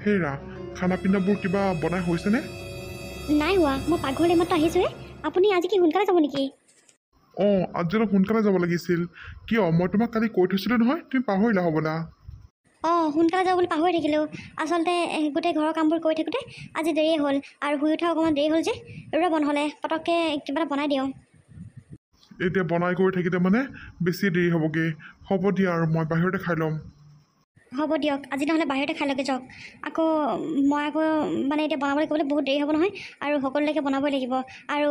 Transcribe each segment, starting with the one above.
হেৰা খানা পিনাবোৰ কিবা বনাই হৈছেনে? নাই হোৱা, মই পাকঘৰলৈ মাত্ৰ আহিছোঁহে। আপুনি আজি কি সোনকালে যাব নেকি? অঁ, আজি অলপ সোনকালে যাব লাগিছিল। কিয়, মই তোমাক কালি কৈ থৈছিলোঁ নহয়, তুমি পাহৰিলা হ'বলা। অঁ, সোনকালে যাব বুলি পাহৰি থাকিলোঁ। আচলতে গোটেই ঘৰৰ কামবোৰ কৰি থাকোঁতে আজি দেৰিয়ে হ'ল, আৰু শুই উঠা অকণমান দেৰি হ'ল যে। ৰ'ব নহ'লে পটককৈ কিবা এটা বনাই দিওঁ। এতিয়া বনাই কৰি থাকিলে মানে বেছি দেৰি হ'বগৈ। হ'ব দিয়া, আৰু মই বাহিৰতে খাই ল'ম। হ'ব দিয়ক, আজি নহ'লে বাহিৰতে খাই লগে যাওক। মই মানে এতিয়া বনাবলৈ ক'বলৈ বহুত দেৰি হ'ব নহয়, আৰু সকলোলৈকে বনাবই লাগিব। আৰু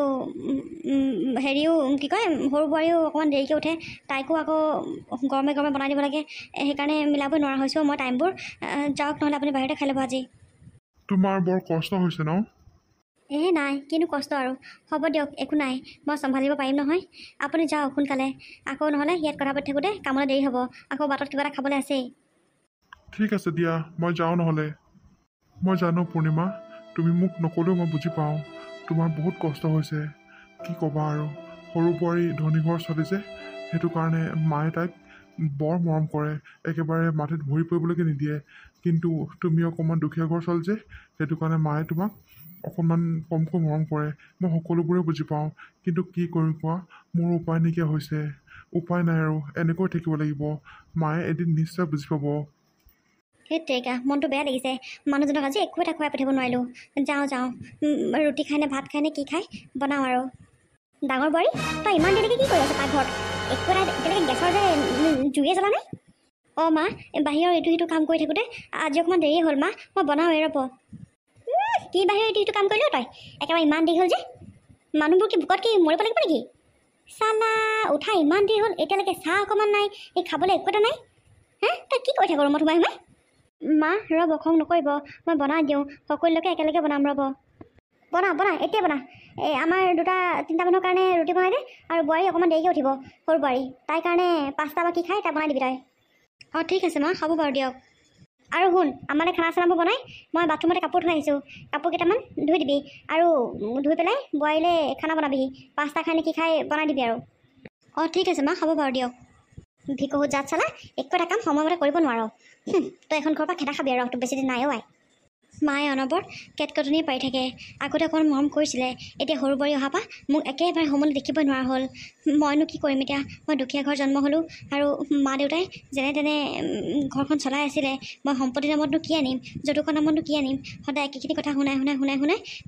হেৰিও কি কয়, সৰু বোৱাৰীও অকণমান দেৰিকৈ উঠে, তাইকো আকৌ গৰমে গৰমে বনাই দিব লাগে। সেইকাৰণে মিলাবই নোৱাৰা হৈছোঁ মই টাইমবোৰ। যাওক নহ'লে আপুনি বাহিৰতে খাই ল'ব আজি। তোমাৰ বৰ কষ্ট হৈছে ন? নাই, কিনো কষ্ট আৰু। হ'ব দিয়ক, একো নাই, মই চম্ভালিব পাৰিম নহয়। আপুনি যাওক সোনকালে। আকৌ নহ'লে ইয়াত কথা পাতি থাকোঁতে কামলৈ দেৰি হ'ব। আকৌ বাটত কিবা এটা খাবলৈ আছেই। ঠিক আছে দিয়া, মই যাওঁ নহ'লে। মই জানো পূৰ্ণিমা, তুমি মোক নক'লেও মই বুজি পাওঁ। তোমাৰ বহুত কষ্ট হৈছে। কি ক'বা আৰু, সৰু বোৱাৰী ধনী ঘৰৰ ছোৱালী যে, সেইটো কাৰণে মায়ে তাইক বৰ মৰম কৰে, একেবাৰে মাটিত ভৰি পৰিবলৈকে নিদিয়ে। কিন্তু তুমি অকণমান দুখীয়া ঘৰৰ ছোৱালী যে, সেইটো কাৰণে মায়ে তোমাক অকণমান কমকৈ মৰম কৰে। মই সকলোবোৰে বুজি পাওঁ, কিন্তু কি কৰিম কোৱা, মোৰ উপায় নাইকিয়া হৈছে। উপায় নাই আৰু, এনেকৈ থাকিব লাগিব। মায়ে এদিন নিশ্চয় বুজি পাব। সেই তেৰিকা, মনটো বেয়া লাগিছে। মানুহজনক আজি একো এটা খুৱাই পঠিয়াব নোৱাৰিলোঁ। যাওঁ, ৰুটি খাই নে ভাত খাই নে কি খাই বনাওঁ আৰু। ডাঙৰ বোৱাৰী, তই ইমান দেৰিলৈকে কি কৰি আছ পাকঘৰত? একো এটা এতিয়ালৈকে গেছৰ যে জুইয়ে জ্বলা নাই? অঁ মা, বাহিৰৰ ইটো সিটো কাম কৰি থাকোঁতে আজি অকণমান দেৰিয়ে হ'ল মা, মই বনাওঁ ৰ'ব। কি বাহিৰৰ ইটো সিটো কাম কৰিলোঁ তই? একেবাৰে ইমান দেৰি হ'ল যে, মানুহবোৰ কি ভোকত কি মৰিব লাগিব নেকি? চালা, উঠা ইমান দেৰি হ'ল, এতিয়ালৈকে চাহ অকণমান নাই, এই খাবলৈ একো এটা নাই। তই কি কৰি থাক ৰুমত সোমাই? মা ৰ'ব, খং নকৰিব, মই বনাই দিওঁ। সকলোকে একেলগে বনাম ৰ'ব। বনা এতিয়া বনা। আমাৰ 2-3টা মানুহৰ কাৰণে ৰুটি বনাই দে, আৰু বোৱাৰী অকণমান দেৰিকৈ উঠিব, সৰু বোৱাৰী, তাইৰ কাৰণে পাস্তা বা কি খাই তাই বনাই দিবি তই। অঁ ঠিক আছে মা, হ'ব বাৰু দিয়ক। আৰু শুন, আমালৈ খানা চানাবোৰ বনাই মই বাথৰুমতে কাপোৰ থৈ আহিছোঁ, কাপোৰ কেইটামান ধুই দিবি, আৰু ধুই পেলাই বোৱাৰীলৈ খানা বনাবিহি, পাস্তা খাই নে কি খাই বনাই দিবি আৰু। অঁ ঠিক আছে মা, হ'ব বাৰু দিয়ক। ভিকহু জাত চালা, একো এটা কাম সময়মতে কৰিব নোৱাৰ। তই এখন ঘৰৰ পৰা খেদা খাবি আৰু, তোক বেছি দিন নাই আই। মায়ে অনবৰত কেটকটনি পাৰি থাকে। আগতে অকণমান মৰম কৰিছিলে, এতিয়া সৰু বোৱাৰী অহাৰ পৰা মোক একেবাৰে সময় দেখিবই নোৱাৰা হ'ল। মইনো কি কৰিম এতিয়া? মই দুখীয়া ঘৰ জন্ম হ'লোঁ, আৰু মা দেউতাই যেনে তেনে ঘৰখন চলাই আছিলে। মই সম্পত্তিৰ নামতনো কি আনিম, যৌতুকৰ নামতনো কি আনিম? সদায় একেখিনি কথা শুনাই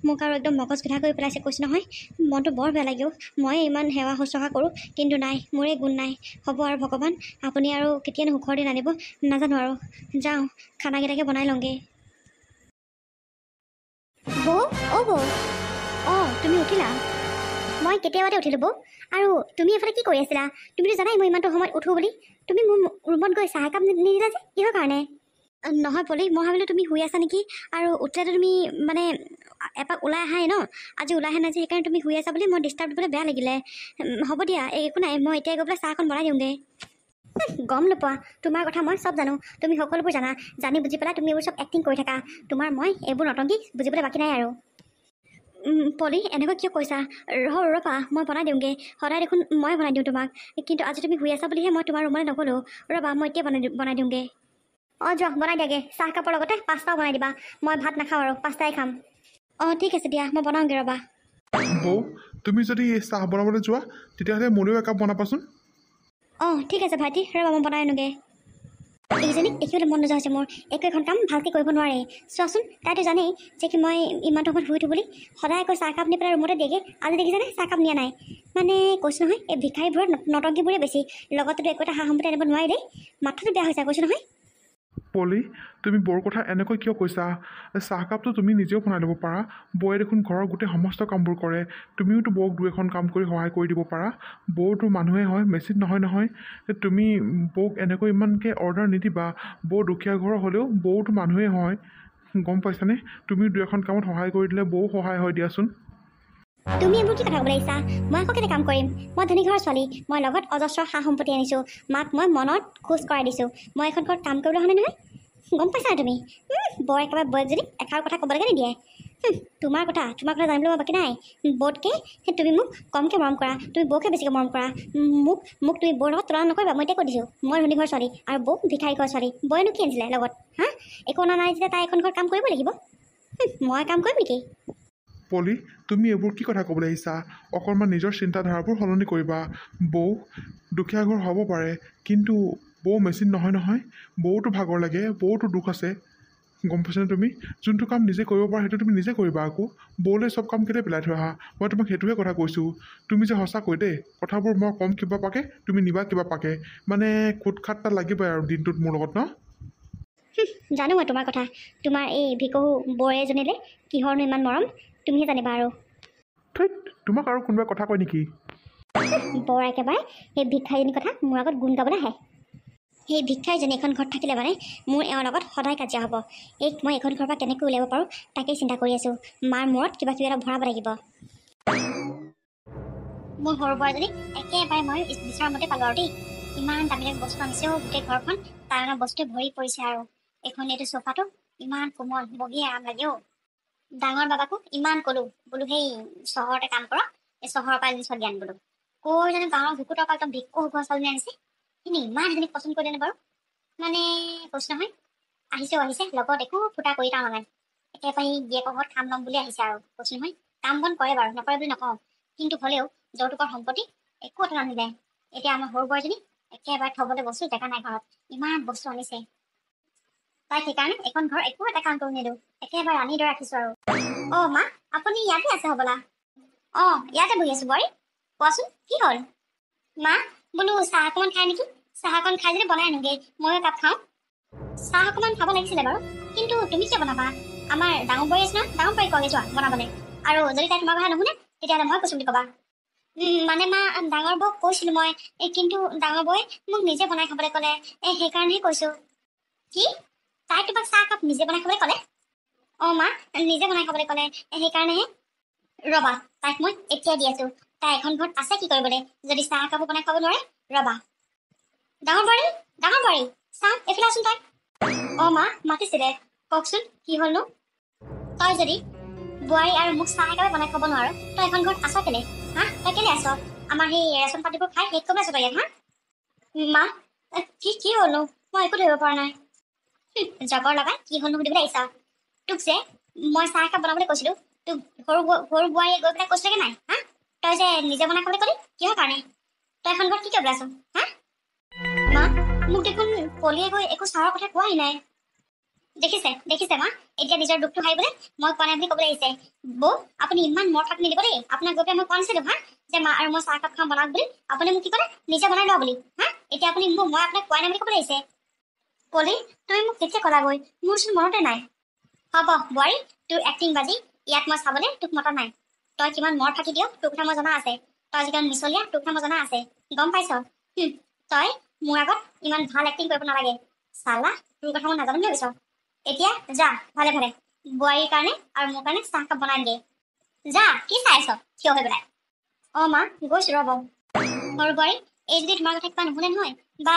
মোক আৰু একদম মগজ বিধা কৰি পেলাইছে, কৈছোঁ নহয়। মনটো বৰ বেয়া লাগে। মই ইমান সেৱা শুশ্ৰূষা কৰোঁ, কিন্তু নাই, মোৰে গুণ নাই। হ'ব আৰু ভগৱান, আপুনি আৰু কেতিয়ানো সুখৰ দিন আনিব নাজানো আৰু। যাওঁ, খানাকেইটাকে বনাই লওঁগৈ। বৌ, অঁ বৌ, অঁ তুমি উঠিলা? মই কেতিয়াবাতে উঠিলোঁ বৌ। আৰু তুমি এইফালে কি কৰি আছিলা? তুমিতো জানাই মই ইমানটো সময়ত উঠোঁ বুলি। তুমি মোৰ ৰুমত গৈ চাহ একাপ নিদিলা যে, কিহৰ কাৰণে? নহয় পলি, মই ভাবিলোঁ তুমি শুই আছা নেকি, আৰু উঠিলেতো তুমি মানে এপাক ওলাই আহাই ন। আজি ওলাই অহা নাই যে, সেইকাৰণে তুমি শুই আছা বুলি মই ডিষ্টাৰ্ব দিবলৈ বেয়া লাগিলে। হ'ব দিয়া, একো নাই, মই এতিয়া গৈ পেলাই চাহ অকণ বনাই দিওঁগৈ। গম নোপোৱা, তোমাৰ কথা মই চব জানো, তুমি সকলোবোৰ জানা। জানি বুজি পেলাই তুমি এইবোৰ চব এক্টিং কৰি থাকা। তোমাৰ মই এইবোৰ নতংকি বুজিবলৈ বাকী নাই আৰু। পলি, এনেকৈ কিয় কৈছা? ৰ'বা, মই বনাই দিওঁগৈ। সদায় দেখোন মই বনাই দিওঁ তোমাক, কিন্তু আজি তুমি শুই আছা বুলিহে মই তোমাৰ ৰুমলৈ নগ'লোঁ। ৰ'বা, মই এতিয়া বনাই দিওঁগৈ। অঁ যোৱা, বনাই দিয়াগৈ। চাহকাপৰ লগতে পাস্তাও বনাই দিবা। মই ভাত নাখাওঁ আৰু, পাস্তাই খাম। অঁ ঠিক আছে দিয়া, মই বনাওঁগৈ ৰ'বা। বৌ, তুমি যদি চাহ বনাবলৈ যোৱা, তেতিয়াহ'লে মোলৈও একাপ বনাবাচোন। অঁ ঠিক আছে ভাইটি, ৰ'বা মই বনাই আনোগৈ। এইজনীক দেখিবলৈ মন নোযোৱা হৈছে মোৰ। একো এখন কাম ভালকৈ কৰিব নোৱাৰে। চোৱাচোন, তাইতো জানেই যে কি মই ইমানটো সময়ত শুই উঠোঁ বুলি। সদায় আকৌ চাহকাপ নি পেলাই ৰুমতে দিয়েগৈ। আজি দেখিছেনে চাহকাপ নিয়া নাই। মানে কৈছোঁ নহয়, এই ভিক্ষাৰীবোৰৰ নতংকিবোৰে বেছি। লগতেতো একো এটা সা সম্পত্তি আনিব নোৱাৰে দেই। মাথাটো বেয়া হৈছে, কৈছোঁ নহয়। পলি, তুমি বৌৰ কথা এনেকৈ কিয় কৈছা? চাহকাপটো তুমি নিজেও বনাই ল'ব পাৰা। বৌয়ে দেখোন ঘৰৰ গোটেই সমস্ত কামবোৰ কৰে। তুমিওতো বৌক 2-এখন কাম কৰি সহায় কৰি দিব পাৰা। বৌতো মানুহে হয়, মেচিন নহয়। তুমি বৌক এনেকৈ ইমানকৈ অৰ্ডাৰ নিদিবা। বৌ দুখীয়া ঘৰৰ হ'লেও বৌতো মানুহে হয়, গম পাইছানে? তুমিও 2-এখন কামত সহায় কৰি দিলে বৌ সহায় হয় দিয়াচোন। তুমি এইবোৰ কি কথা ক'বলৈ আহিছা? মই আকৌ কেতিয়া কাম কৰিম? মই ধনী ঘৰৰ ছোৱালী, মই লগত অজস্ৰ সা সম্পত্তি আনিছোঁ। মাক মই মনত খোজ কৰাই দিছোঁ। মই এখন ঘৰত কাম কৰিবলৈ হোৱা নাই নহয়, গম পাইছা তুমি? বৰ একেবাৰে বয়সজনী এষাৰ কথা ক'বলৈকে নিদিয়ে। তোমাৰ কথা জানিবলৈ মই বাকী নাই বৌতকৈ তুমি মোক কমকৈ মৰম কৰা তুমি বৌকে বেছিকৈ মৰম কৰা মোক মোক তুমি বৌৰ লগত তুলনা নকৰিবা মই এতিয়া কৈ দিছোঁ মই ধনী ঘৰ ছোৱালী আৰু বৌ ভিক্ষাৰী ঘৰ ছোৱালী বৌয়েনো কি আনিছিলে লগত হা একো অনা নাই যেতিয়া তাই এখন ঘৰত কাম কৰিব লাগিব মই কাম কৰিম নেকি পলি তুমি এইবোৰ কি কথা ক'বলৈ আহিছা অকণমান নিজৰ চিন্তাধাৰাবোৰ সলনি কৰিবা বৌ দুখীয়া ঘৰ হ'ব পাৰে কিন্তু বৌ মেচিন নহয় বৌতো ভাগৰ লাগে বৌতো দুখ আছে গম পাইছানে তুমি যোনটো কাম নিজে কৰিব পাৰা সেইটো তুমি নিজে কৰিবা আকৌ বৌলৈ চব কাম কেতিয়া পেলাই থৈ আহা মই তোমাক সেইটোহে কথা কৈছোঁ তুমি যে সঁচাকৈ দেই কথাবোৰ মই কম কিবা পাকে তুমি নিবা কিবা পাকে মানে খুট খাট এটা লাগিবই আৰু দিনটোত মোৰ লগত ন জানো মই তোমাৰ কথা তোমাৰ এই ভিকহু বৌ এজনীলৈ কিহৰনো ইমান মৰম তুমিহে জানিবা আৰু থৈত তোমাক আৰু কোনোবাই কথা কয় নেকি বৰ একেবাৰে সেই ভিক্ষাৰীজনীৰ কথা মোৰ আগত গুণ গাবলৈ আহে সেই ভিক্ষাৰীজনী এখন ঘৰত থাকিলে মানে মোৰ এওঁৰ লগত সদায় কাজিয়া হ'ব মই এখন ঘৰৰ পৰা কেনেকৈ উলিয়াব পাৰোঁ তাকেই চিন্তা কৰি আছোঁ মাৰ মূৰত কিবা কিবি এটা ভৰাব লাগিব মোৰ সৰু বোৱাৰীজনী একেবাৰে মই বিচৰা মতে পালোঁ আৰু দেই ইমান দামী দামী বস্তু আনিছেও গোটেই ঘৰখন তাৰ কাৰণে বস্তু ভৰি পৰিছে আৰু এইটো চোফাটো ইমান কোমল বহি আৰাম লাগেও ডাঙৰ বাবাকো ইমান ক'লো বোলো সেই চহৰতে কাম কৰক এই চহৰৰ পৰা এজনী ছোৱালী আন বোলো কৈ জানো গাঁৱৰ ভুকুতৰ পৰা একদম ভিক্কু হোৱা ছোৱালী আনিছে কিন্তু ইমান এজনীক পচন্দ কৰিলেনে বাৰু মানে কৈছো নহয় আহিছে লগত একো ফুটা কৰি তাৰ নাই একেবাৰে জীয়েকৰ ঘৰত কাম ল'ম বুলি আহিছে আৰু কৈছো নহয় কাম বন কৰে বাৰু নকৰে বুলি নকওঁ কিন্তু হ'লেও যৌতুকৰ সম্পত্তি একো এটা নানিলে এতিয়া আমাৰ সৰু বোৱাৰীজনী একেবাৰে থবলৈ বস্তু জেগা নাই ঘৰত ইমান বস্তু আনিছে তাই সেইকাৰণে এখন ঘৰ একো এটা কাম কৰি নিদিওঁ একেবাৰে আনি দৰে ৰাখিছো আৰু অ' মা আপুনি ইয়াতে আছে হ'বলা অ' ইয়াতে বহি আছো বোৱাৰী কোৱাচোন কি হ'ল মা বোলো চাহ অকণমান খাই নেকি চাহ অকণ খাই যদি বনাই আনোগৈ ময়ো একাপ খাওঁ চাহ অকণমান খাব লাগিছিলে বাৰু কিন্তু তুমি কিয় বনাবা আমাৰ ডাঙৰ বোৱাৰী আছে ন ডাঙৰ বোৱাৰী কওঁগে যোৱা বনাবলৈ আৰু যদি তাই তোমাৰ কথা নুশুনে তেতিয়াহ'লে মই কৈছো বুলি ক'বা মানে মা ডাঙৰ বৌক কৈছিলো মই কিন্তু ডাঙৰ বৌয়ে মোক নিজে বনাই খাবলৈ ক'লে সেইকাৰণেহে কৈছো কি তাই তোমাক চাহ একাপ নিজে বনাই খাবলৈ ক'লে অ' মা নিজে বনাই খাবলৈ ক'লে সেইকাৰণেহে ৰবা তাইক মই এতিয়া দি আছো তাই এখন ঘৰত আছে কি কৰিবলৈ যদি চাহ একাপো বনাই খাব নোৱাৰে ৰবা ডাঙৰ বোৱাৰী চাহ এইফালে আছোন তাই অ' মা মাতিছিলে কওকচোন কি হ'লনো তই যদি বোৱাৰী আৰু মোক চাহ একাপে বনাই খাব নোৱাৰো তই এখন ঘৰত আছ কেলে হা তই কেলে আছ আমাৰ সেই ৰেচন পাতিবোৰ খাই শেষ কৰিব আছ তই ইয়াত হা মা কি হ'লনো মই একো ধৰিব পৰা নাই জগৰ লগাই কি হ'লনো সুধিবলৈ আহিছা তোক যে মই চাহ একাপ বনাবলৈ কৈছিলো তোক সৰু বোৱাৰীয়ে গৈ পেলাই কৈছিলেগে নাই হা তই যে নিজে বনাই খাবলৈ ক'লি কিহৰ কাৰণে তই এখন ঘৰত কি কৰিবলৈ আছ হা মা মোক দেখোন পলিয়ে গৈ একো চাহৰ কথা কোৱাই নাই দেখিছে মা এতিয়া নিজৰ দুখটো হাৰিবলৈ মই কোৱা নাই বুলি ক'বলৈ আহিছে বৌ আপুনি ইমান মৰ ফাট নিদিব দেই আপোনাক গৈ পেলাই মই কোৱা নাছিলো হা যে মা আৰু মই চাহ একাপ খাম বনাওক বুলি আপুনি মোক কি ক'লে নিজে বনাই লোৱা বুলি হা এতিয়া আপুনি মই আপোনাক কোৱা নাই বুলি ক'বলৈ আহিছে পলি তুমি মোক কেতিয়া ক'লাগৈ মোৰচোন মনতে নাই হ'ব বোৱাৰী তোৰ এক্টিং বাজি ইয়াত মই চাবলৈ তোক মতা নাই তই কিমান মৰ ফাটি দিয় তোৰ কথা মই জনা আছে তই যিমান মিছলীয়া তোৰ কথা মই জনা আছে গম পাইছ তই মোৰ আগত ইমান ভাল এক্টিং কৰিব নালাগে চালা তোৰ কথা মই নাজানো বুলি ভাবিছ এতিয়া যা ভালে বোৱাৰীৰ কাৰণে আৰু মোৰ কাৰণে চাহ কাপ বনাই দিয়ে যা কি চাই আছ থিয় হৈ পেলাই অ' মা গৈছো ৰ'ব সৰু বোৱাৰী এই যদি তোমাৰ কথা কিবা নুশুনে নহয় বা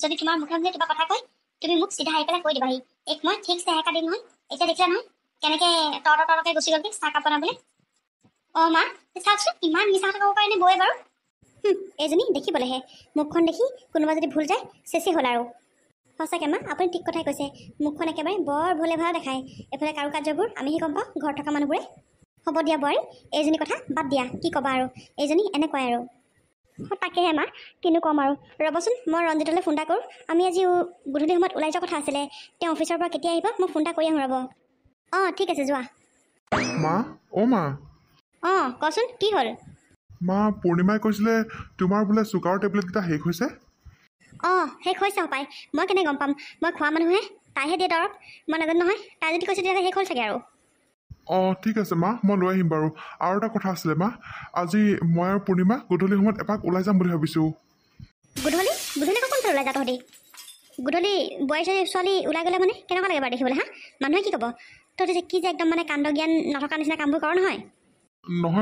যদি তোমাৰ মুখে মুখে কিবা কথা কয় তুমি মোক চিধা আহি পেলাই কৈ দিবাহি মই ঠিক চেহেকা দিম নহয় এতিয়া দেখিলা নহয় কেনেকে তৰকে গুচি গ'লগে চাহকাপ বনাবলৈ অ' মা চাওকচোন ইমান মিছা কথা ক'ব পাৰেনে বৌয়ে বাৰু এইজনী দেখিবলৈহে মুখখন দেখি কোনোবা যদি ভুল যায় চেচি হ'ল আৰু সঁচাকৈ মা আপুনি ঠিক কথাই কৈছে মুখখন একেবাৰে বৰ ভুলে ভালে দেখায় এইফালে কাৰু কাৰ্যবোৰ আমিহে গম পাওঁ ঘৰত থকা মানুহবোৰে হ'ব দিয়া বোৱাৰী এইজনী কথা বাদ দিয়া কি ক'বা আৰু এইজনী এনেকুৱাই আৰু তাকেহে মা কিনো ক'ম আৰু ৰ'বচোন মই ৰঞ্জিতলৈ ফোন এটা কৰোঁ আমি আজি গধূলি সময়ত ওলাই যোৱা কথা আছিলে তেওঁ অফিচৰ পৰা কেতিয়া আহিব মই ফোন এটা কৰি আহোঁ ৰ'ব অঁ ঠিক আছে যোৱা মা মা অঁ কচোন কি হ'ল মা পূৰ্ণিমাই কৈছিলে তোমাৰ বোলে চুগাৰৰ টেবলেটকেইটা শেষ হৈছে অঁ শেষ হৈছে পাই মই কেনেকৈ গম পাম মই খোৱা মানুহে তাইহে দিয়ে দৰৱ মই নাজানো নহয় তাই যদি কৈছে তেতিয়াহ'লে শেষ হ'ল চাগে আৰু অঁ ঠিক আছে মা মই লৈ আহিম বাৰু আৰু এটা কথা আছিলে মা আজি মই আৰু পূৰ্ণিমা গধূলি সময়ত এপাক ওলাই যাম বুলি ভাবিছোঁ গধূলি কোন ওলাই যা তহঁতি গধূলি বোৱাৰী ছোৱালী ওলাই গ'লে মানে কেনেকুৱা লাগে বাৰু দেখিবলৈ হা মানুহে কি ক'ব তহঁতি কি যে একদম মানে কাণ্ড জ্ঞান নথকা নিচিনা কামবোৰ কৰ নহয়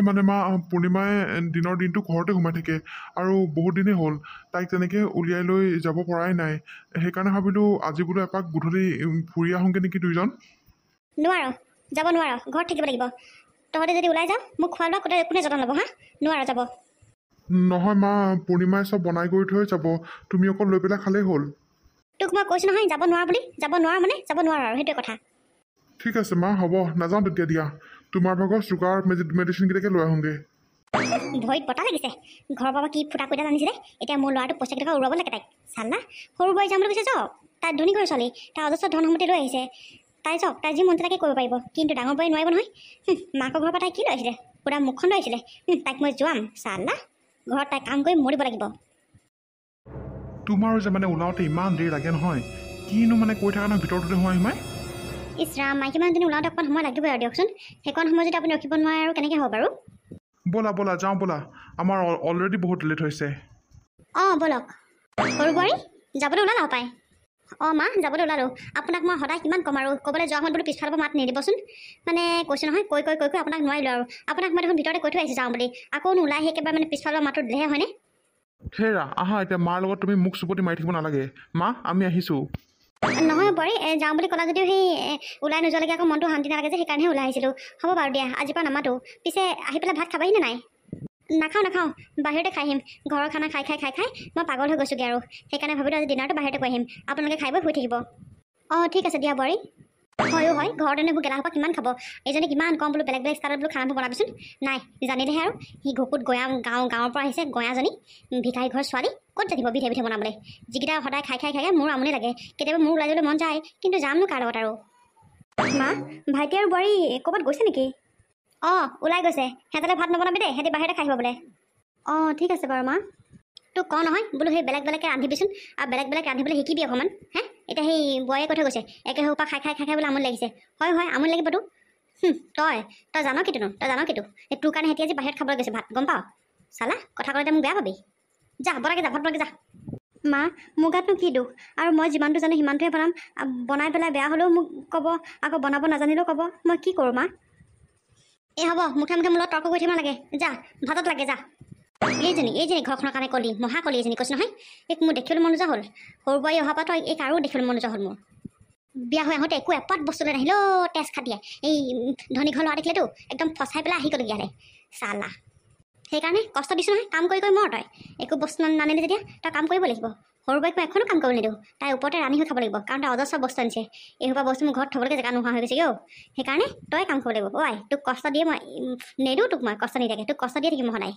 মানে মা পূৰ্ণিমাই দিনৰ দিনটো ঘৰতে সোমাই থাকে আৰু বহুত দিনেই হ'ল তাইক তেনেকৈ উলিয়াই লৈ যাব পৰাই নাই সেইকাৰণে ভাবিলোঁ আজি বোলো এপাক গধূলি ফুৰি আহোঁগৈ নেকি দুইজন নোৱাৰো যাব নোৱাৰ ঘৰত থাকিব লাগিব তহঁতে যদি ওলাই যাওঁ মোক খোৱা লোৱা কোনে যতন ল'ব হা নোৱাৰ যাব নহয় মা পূৰ্ণিমাই চব বনাই কৰি থৈ যাব তুমি অকল লৈ পেলাই খালেই হ'ল তোক মই কৈছোঁ নহয় যাব নোৱাৰ বুলি যাব নোৱাৰ মানে যাব নোৱাৰ আৰু সেইটোৱে কথা ঠিক আছে মা হ'ব নাযাওঁ তেতিয়া দিয়া তোমাৰ ভাগৰ চুগাৰ মেডিচিনকেইটাকে লৈ আহোঁগৈ ভৰিত বতাহ লাগিছে ঘৰৰ পৰা কি ফুটা কুটা জানিছিলে এতিয়া মোৰ ল'ৰাটো পইচা কেইটকা উৰাব লাগে তাইক চাল না সৰু বোৱাৰী যাম বুলি কৈছে যাওক তাই ধনী ঘৰ ছোৱালী তাই অজস্ৰ ধন সম্পত্তি লৈ আহিছে তাই যাওক তাই যি মন তাকে কৰিব পাৰিব কিন্তু ডাঙৰ বোৱাৰী নোৱাৰিব নহয় মাকৰ ঘৰৰ পৰা তাই কি লৈ আহিছিলে পুৰা মুখখন লৈ আহিছিলে তাইক মই যোৱাম চাল না ঘৰত তাই কাম কৰি মৰিব লাগিব তোমাৰো যে মানে ওলাওঁতে ইমান দেৰি লাগে নহয় কিনো মানে কৈ থকা নহয় ভিতৰটোতে সোমাই ইছৰাম মাইকী মানুহজনী ওলাওঁতে অকণ সময় লাগিবই আৰু দিয়কচোন সেইকণ সময় যদি আপুনি ৰখিব নোৱাৰে আৰু কেনেকৈ হ'ব বাৰু ব'লা ব'লা যাওঁ ব'লা আমাৰ অলৰেডি বহুত লেট হৈছে অঁ ব'লক সৰু বোৱাৰী যাবলৈ ওলালা পায় অঁ মা যাবলৈ ওলালোঁ আপোনাক মই সদায় কিমান ক'ম আৰু ক'বলৈ যোৱা সময়ত বোলো পিছফালৰ পৰা মাত নিদিবচোন মানে কৈছোঁ নহয় কৈ আপোনাক নোৱাৰিলোঁ আৰু আপোনাক মই দেখোন ভিতৰতে কৈ থৈ আহিছোঁ যাওঁ বুলি আকৌ ওলাই আহি একেবাৰে মানে পিছফালৰ মাতটো দিলেহে হয়নে হেৰা আহা এতিয়া মাৰ লগত তুমি মোক চুপতি মাৰি থাকিব নালাগে মা আমি আহিছোঁ নহয় বোৱাৰী যাওঁ বুলি ক'লা যদিও সেই ওলাই নোযোৱালৈকে আকৌ মনটো শান্তি নালাগে যে সেইকাৰণেহে ওলাই আহিছিলোঁ হ'ব বাৰু দিয়া আজিৰ পৰা নামাতো পিছে আহি পেলাই ভাত খাবাহি নে নাই নাখাওঁ বাহিৰতে খাই আহিম ঘৰৰ খানা খাই মই পাগল হৈ গৈছোঁগৈ আৰু সেইকাৰণে ভাবিলোঁ আজি ডিনাৰটো বাহিৰতে কৰি আহিম আপোনালোকে খাই বৈ শুই থাকিব অঁ ঠিক আছে দিয়া বোৱাৰী হয়ো হয় ঘৰতে এইবোৰ গেলা সোপা কিমান খাব এইজনে কিমান কম বোলো বেলেগ ষ্টাইলত বোলো খানাবোৰ বনাবিচোন নাই জানিলেহে আৰু সি ঘকুত গাঁৱৰ পৰা আহিছে গয়াজনী ভিখাৰী ঘৰ ছোৱালী ক'ত জানিব পিঠে বনাবলৈ যিকেইটা সদায় খাই মোৰ আমনি লাগে কেতিয়াবা মোৰ ওলাই যাবলৈ মন যায় কিন্তু যামনো কাৰ লগত আৰু মা ভাইটি আৰু বোৱাৰী ক'ৰবাত গৈছে নেকি অঁ ওলাই গৈছে সিহঁতলৈ ভাত নবনাবি দেই সিহঁতি বাহিৰতে খাই আহিব বোলে অঁ ঠিক আছে বাৰু মা তোক কওঁ নহয় বোলো সেই বেলেগকৈ ৰান্ধিবিচোন আৰু বেলেগ ৰান্ধিবলৈ শিকিবি অকণমান হে এতিয়া সেই বোৱাৰীয়ে কৈ থৈ গৈছে একে সোপা খাই বোলে আমনি লাগিছে হয় আমনি লাগিবতো তই জান কিনো এই তোৰ কাৰণে সিহঁতি আজি বাহিৰত খাবলৈ গৈছে ভাত গম পাৱ চালা কথা ক'লে মোক বেয়া পাবি যা বনাকে ভাত বনাকে যা মা মোৰ গাতনো কি দুখ আৰু মই যিমানটো জানো সিমানটোহে বনাম বনাই পেলাই বেয়া হ'লেও মোক ক'ব আকৌ বনাব নাজানিলেও ক'ব মই কি কৰোঁ মা এই হ'ব মুখে মোৰ লগত তৰ্ক কৰি থাকিব লাগে যা ভাতত লাগে যা এইজনী ঘৰখনৰ কাৰণে কলি মহাকলি এইজনী কৈছোঁ নহয় এক মোৰ দেখিবলৈ মন নোযোৱা হ'ল সৰু বোৱাৰী অহাৰ পৰা তই এক আৰু দেখিবলৈ মন নোযোৱা হ'ল মোৰ বিয়া হৈ আহোঁতে একো এপাত বস্তু লৈ নাহিলেও তেজ খাটিয়ে এই ধনী ঘৰ ল'ৰা দেখিলেতো একদম ফচাই পেলাই আহি গ'লগীয়া হ'লে চালা সেইকাৰণে কষ্ট দিছোঁ নহয় কাম কৰি মৰ তই একো বস্তু নানিলে যেতিয়া তই কাম কৰিব লাগিব সৰু বোৱাৰীক মই এখনো কাম কৰিব নিদিওঁ তাই ওপৰতে ৰান্ধি হৈ খাব লাগিব কাৰণ তাই অজস্ৰ বস্তু আনিছে এই সোপা বস্তু মোৰ ঘৰত থ'বলৈকে জেগা নোহোৱা হৈ গৈছেগৈ সেইকাৰণে তই কাম কৰিব লাগিব তোক কষ্ট দিয়ে মই নিদিওঁ তোক মই কষ্ট নিদিয়াকৈ তোক কষ্ট দিয়ে থাকিম মই সদায়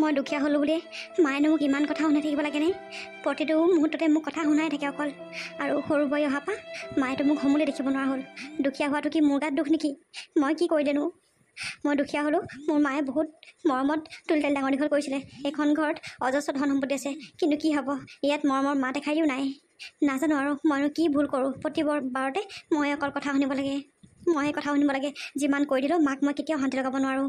মই দুখীয়া হ'লোঁ বুলিয়ে মায়েনো মোক ইমান কথা শুনাই থাকিব লাগেনে প্ৰতিটো মুহূৰ্ততে মোক কথা শুনাই থাকে অকল আৰু সৰু বোৱাৰী অহাৰ পৰা মায়েতো মোক সমুলি দেখিব নোৱাৰা হ'ল দুখীয়া হোৱাটো কি মোৰ গাত দুখ নেকি মই কি কৰিলেনো মই দুখীয়া হ'লোঁ মোৰ মায়ে বহুত মৰমত তুলি ডাঙৰ দীঘল কৰিছিলে এইখন ঘৰত অজস্ৰ ধন সম্পত্তি আছে কিন্তু কি হ'ব ইয়াত মৰমৰ মা দেখাই দিও নাই নাজানো আৰু মইনো কি ভুল কৰোঁ প্ৰতিবাৰতে মই অকল কথা শুনিব লাগে যিমান কৈ দিলেও মাক মই কেতিয়াও শান্তি লগাব নোৱাৰোঁ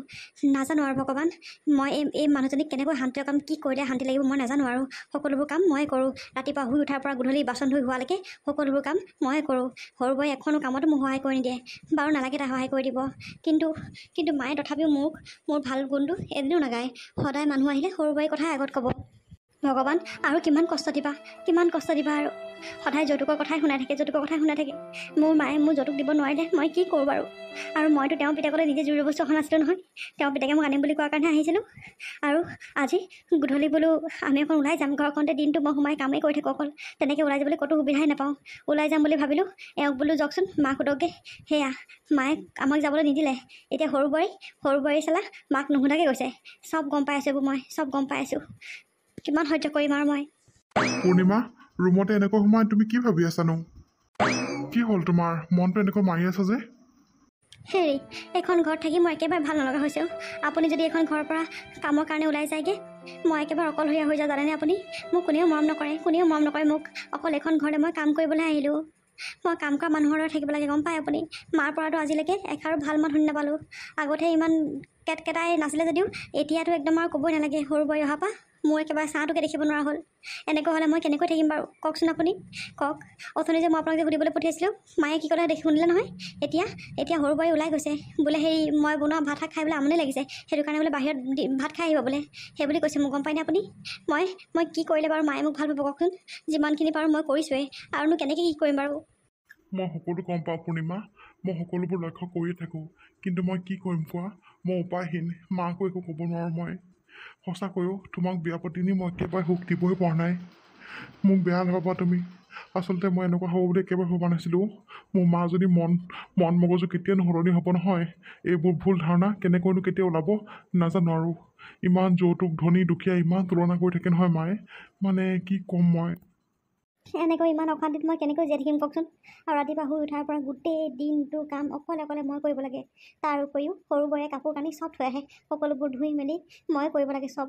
নাজানো আৰু ভগৱান মই এই মানুহজনীক কেনেকৈ শান্তি লগাম কি কৰিলে শান্তি লাগিব মই নাজানো আৰু সকলোবোৰ কাম ময়ে কৰোঁ ৰাতিপুৱা শুই উঠাৰ পৰা গধূলি বাচন ধুই হোৱালৈকে সকলোবোৰ কাম ময়ে কৰোঁ সৰু বোৱাৰী এখনো কামতো মোক সহায় কৰি নিদিয়ে বাৰু নালাগে তাই সহায় কৰি দিব কিন্তু মায়ে তথাপিও মোৰ ভাল গুণটো এদিনো নাগায় সদায় মানুহ আহিলে সৰু বোৱাৰীৰ কথাই আগত ক'ব ভগৱান আৰু কিমান কষ্ট দিবা আৰু সদায় যৌতুকৰ কথাই শুনাই থাকে মোৰ মায়ে মোৰ যৌতুক দিব নোৱাৰিলে মই কি কৰোঁ বাৰু আৰু মইতো তেওঁৰ পিতেকলৈ নিজে জুৰি বস্তু অহা নাছিলোঁ নহয় তেওঁৰ পিতেকে মোক আনিম বুলি কোৱাৰ কাৰণে আহিছিলোঁ আৰু আজি গধূলি বোলো আমি এখন ওলাই যাম ঘৰখনতে দিনটো মই সোমাই কামেই কৰি থাকোঁ অকল তেনেকৈ ওলাই যাবলৈ ক'তো সুবিধাই নাপাওঁ ওলাই যাম বুলি ভাবিলোঁ এওঁক বোলো যাওকচোন মাক সোধকগৈ সেয়া মায়ে আমাক যাবলৈ নিদিলে এতিয়া সৰু বোৱাৰী চালা মাক নুশুধাকৈ গৈছে চব গম পাই আছোঁ এইবোৰ মই চব গম পাই আছোঁ কিমান সহ্য কৰিম আৰু মই পূৰ্ণিমা ৰুমতে এনেকৈ সোমাই তুমি কি ভাবি আছানো কি হ'ল তোমাৰ মনটো এনেকৈ মাৰি আছা যে হেৰি এখন ঘৰত থাকি মই একেবাৰে ভাল নলগা হৈছোঁ আপুনি যদি এখন ঘৰৰ পৰা কামৰ কাৰণে ওলাই যায়গৈ মই একেবাৰে অকলশৰীয়া হৈ যাওঁ জানেনে আপুনি মোক কোনেও মৰম নকৰে মোক অকল এখন ঘৰতে মই কাম কৰিবলৈ আহিলোঁ মই কাম কৰা মানুহৰ দৰে থাকিব লাগে গম পায় আপুনি মাৰ পৰাতো আজিলৈকে এষাৰো ভাল মাত শুনি নাপালোঁ আগতে ইমান কেটকেটাই নাছিলে যদিও এতিয়াতো একদম আৰু ক'বই নালাগে সৰু বোৱাৰী অহাৰ পৰা মোৰ একেবাৰে চাহটোকে দেখিব নোৱাৰা হ'ল এনেকৈ হ'লে মই কেনেকৈ থাকিম বাৰু কওকচোন আপুনি কওক অথনি যে মই আপোনাক যে সুধিবলৈ পঠিয়াইছিলোঁ মায়ে কি ক'লে দেখি শুনিলে নহয় এতিয়া সৰু বোৱাৰী ওলাই গৈছে বোলে সেই মই বনোৱা ভাত খাই বোলে আমনি লাগিছে সেইটো কাৰণে বোলে বাহিৰত ভাত খাই আহিব বোলে সেই বুলি কৈছে মোক গম পায়নে আপুনি মই কি কৰিলে বাৰু মায়ে মোক ভাল পাব কওকচোন যিমানখিনি পাৰোঁ মই কৰিছোঁৱেই আৰুনো কেনেকৈ কি কৰিম বাৰু মই সকলো গম পাওঁ পূৰ্ণিমা, মই সকলোবোৰ লক্ষ্য কৰিয়ে থাকোঁ, কিন্তু মই কি কৰিম কোৱা? মই উপায়হীন, মাকো একো ক'ব নোৱাৰোঁ মই। সঁচাকৈও তোমাক বিয়া পাতি নি মই একেবাৰে সুখ দিবই পৰা নাই। মোক বেয়া নাপাবা তুমি। আচলতে মই এনেকুৱা হ'ব বুলি একেবাৰে ভবা নাছিলোঁ। মোৰ মা যদি মন মগজু কেতিয়াও সলনি হ'ব নহয়। এইবোৰ ভুল ধাৰণা কেনেকৈনো কেতিয়া ওলাব নাজানো আৰু। ইমান যৌতুক ধনী দুখীয়া ইমান তুলনা কৰি থাকে নহয় মায়ে, মানে কি ক'ম মই। এনেকৈ ইমান অশান্তিত মই কেনেকৈ জীয়াই থাকিম কওকচোন? আৰু ৰাতিপুৱা শুই উঠাৰ পৰা গোটেই দিনটো কাম অকলে অকলে মই কৰিব লাগে। তাৰ উপৰিও সৰু বোৰে কাপোৰ কানি চব থৈ আহে, সকলোবোৰ ধুই মেলি মই কৰিব লাগে চব।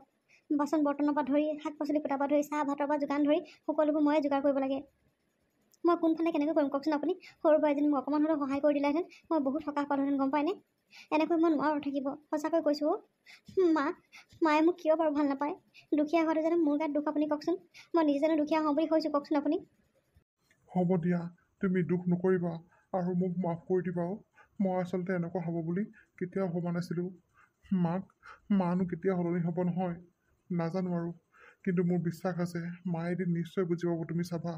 বাচন বৰ্তনৰ পৰা ধৰি শাক পাচলি কুটাৰ পৰা ধৰি চাহ ভাতৰ পৰা যোগান ধৰি সকলোবোৰ ময়ে যোগাৰ কৰিব লাগে। মই কোনফালে কেনেকৈ কৰিম কওকচোন আপুনি? সৰু বোৰে যদি মোক অকণমান হ'লেও সহায় কৰি দিলেহেঁতেন মই বহুত সকাহ পালোহেঁতেন, গম পায়নে? এনেকৈ মই নোৱাৰোঁ থাকিব, সঁচাকৈ কৈছোঁ। মায়ে মোক কিয় বাৰু ভাল নাপায়? দুখীয়া হোৱাটো জানো মোৰ গাত দুখ আপুনি কওকচোন? মই নিজে জানো দুখীয়া হওঁ বুলি কৈছোঁ কওকচোন আপুনি? হ'ব দিয়া, তুমি দুখ নকৰিবা আৰু মোক মাফ কৰি দিবা। মই আচলতে এনেকুৱা হ'ব বুলি কেতিয়াও ভবা নাছিলোঁ। মানো কেতিয়া সলনি হ'ব নহয় নাজানো আৰু, কিন্তু মোৰ বিশ্বাস আছে মায়ে এদিন নিশ্চয় বুজি পাব। তুমি চাবা,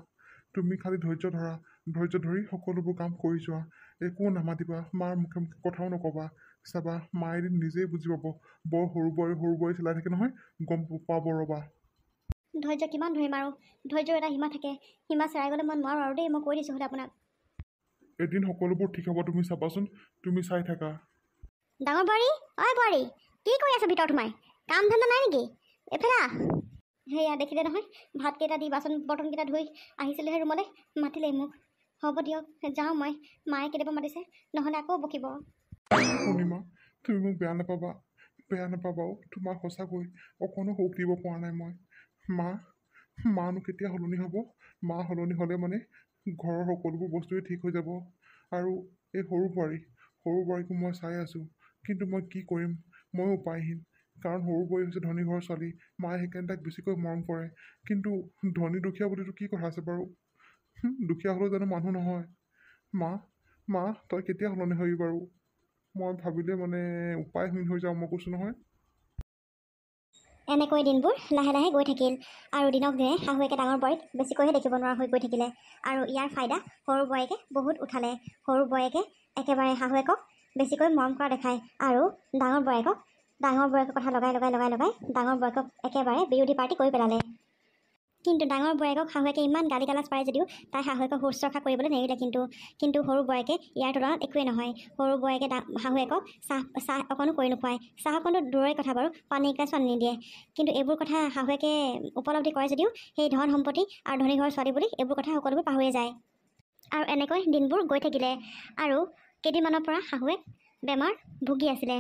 তুমি খালি ধৈৰ্য ধৰা, ধৈৰ্য ধৰি সকলোবোৰ কাম কৰি যোৱা। একো নামাতিবা, মাৰ মুখে মুখে কথাও নক'বা। চাবা মায়ে এদিন নিজেই বুজি পাব। বৰ সৰু বোৱাৰী চিলাই থাকে নহয়, গম পাব ৰ'বা। ধৈৰ্য কিমান ধৰিম আৰু? ধৈৰ্যৰ এটা সীমা থাকে, সীমা চেৰাই গ'লে মই নোৱাৰোঁ আৰু দেই, মই কৈ দিছোঁ হ'লে আপোনাক। এদিন সকলোবোৰ ঠিক হ'ব, তুমি চাবাচোন, তুমি চাই থাকা। ডাঙৰ বোৱাৰী, অই বোৱাৰী, কি কৰি আছে ভিতৰত সোমাই? কাম ধান্দা নাই নেকি? এফালে সেয়া দেখিলে নহয়, ভাতকেইটা দি বাচন বৰ্তনকেইটা ধুই আহিছিলেহে ৰুমলৈ, মাতিলেই মোক। হ'ব দিয়ক, যাওঁ মই। মায়ে কেতিয়াবা মাতিছে, নহ'লে আকৌ বকিব। পূৰ্ণিমা, তুমি মোক বেয়া নাপাবাও। তোমাক সঁচাকৈ অকণো সুখ দিব পৰা নাই মই। মানো কেতিয়া সলনি হ'ব? মা সলনি হ'লে মানে ঘৰৰ সকলোবোৰ বস্তুৱে ঠিক হৈ যাব। আৰু এই সৰু বোৱাৰীকো মই চাই আছোঁ, কিন্তু মই কি কৰিম? ময়ো উপায়হীন, কাৰণ সৰু বোৱাৰী হৈছে ধনী ঘৰৰ ছোৱালী। মায়ে সেইকাৰণে তাক বেছিকৈ মৰম কৰে। কিন্তু ধনী দুখীয়া বুলিতো কি কথা আছে বাৰু? দুখীয়া হ'লেও জানো মানুহ নহয়? মা তই কেতিয়া সলনি হবি বাৰু? মই ভাবিলে মানে উপায়হীন হৈ যাওঁ, মই কৈছোঁ নহয়। এনেকৈ দিনবোৰ লাহে লাহে গৈ থাকিল, আৰু দিনক দিনে শাহুৱেকে ডাঙৰ বোৱাৰীক বেছিকৈহে দেখিব নোৱাৰা হৈ গৈ থাকিলে। আৰু ইয়াৰ ফাইদা সৰু বোৱাৰীকে বহুত উঠালে। সৰু বোৱাৰীকে একেবাৰে শাহুৱেকক বেছিকৈ মৰম কৰা দেখায়, আৰু ডাঙৰ বোৱাৰীকৰ কথা লগাই ডাঙৰ বোৱাৰীকক একেবাৰে বিৰোধী পাৰ্টি কৰি পেলালে। কিন্তু ডাঙৰ বোৱাৰীকক শাহুৱেকে ইমান গালি গালাজ পাৰে যদিও তাই শাহুৱেকক শুশ্ৰূষা কৰিবলৈ নেৰিলে। কিন্তু সৰু বোৱাৰীকে ইয়াৰ তুলনাত একোৱেই নহয়। সৰু বোৱাৰীকে শাহুৱেকক চাহ অকণো কৰি নোখোৱায়। চাহ অকণো দূৰৰে কথা বাৰু, পানী এগিলাচ পানী নিদিয়ে। কিন্তু এইবোৰ কথা শাহুৱেকে উপলব্ধি কৰে যদিও সেই ধন সম্পত্তি আৰু ধনী ঘৰৰ ছোৱালী বুলি এইবোৰ কথা সকলোবোৰ পাহৰিয়ে যায়। আৰু এনেকৈ দিনবোৰ গৈ থাকিলে, আৰু কেইদিনমানৰ পৰা শাহুৱেক বেমাৰত ভুগি আছিলে